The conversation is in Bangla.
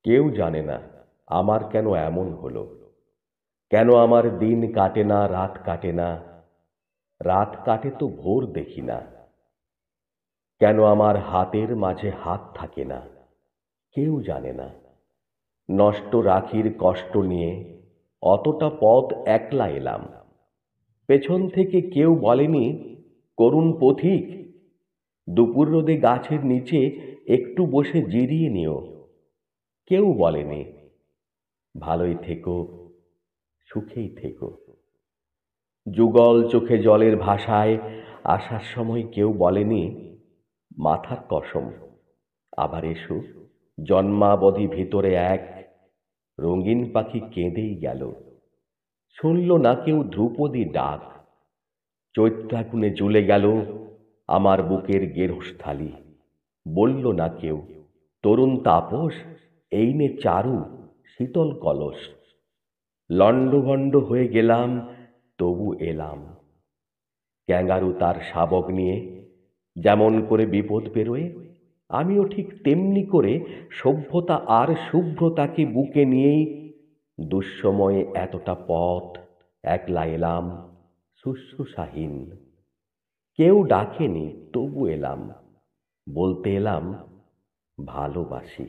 কেউ জানে না আমার কেন এমন হলো, কেন আমার দিন কাটে না, রাত কাটে না, রাত কাটে তো ভোর দেখি না, কেন আমার হাতের মাঝে হাত থাকে না, কেউ জানে না। নষ্ট রাখির কষ্ট নিয়ে অতটা পথ একলা এলাম, পেছন থেকে কেউ বলেনি, করুণ পথিক, দুপুর রোদে গাছের নিচে একটু বসে জিরিয়ে নিও। কেউ বলেনি, ভালোই থেকো, সুখেই থেকো। যুগল চোখে জলের ভাষায় আসার সময় কেউ বলেনি, মাথার কসম, আবার এসো। জন্মাবধি ভিতরে এক রঙিন পাখি কেঁদেই গেল, শুনল না কেউ ধ্রুপদী ডাক। চৈত্রাগুনে জ্বলে গেল আমার বুকের গেরস্থালি, বলল না কেউ, তরুণ তাপস, এই নে চারু শীতল কলস। লণ্ডভণ্ড হয়ে গেলাম, তবু এলাম। ক্যাঙ্গারু তার শাবক নিয়ে যেমন করে বিপদ পেরোয়, আমিও ঠিক তেমনি করে সভ্যতা আর শুভ্রতাকে বুকে নিয়েই দুঃসময়ে এতটা পথ একলা এলাম, শুশ্রূষাহীন। কেউ ডাকেনি, তবু এলাম, বলতে এলাম ভালোবাসি।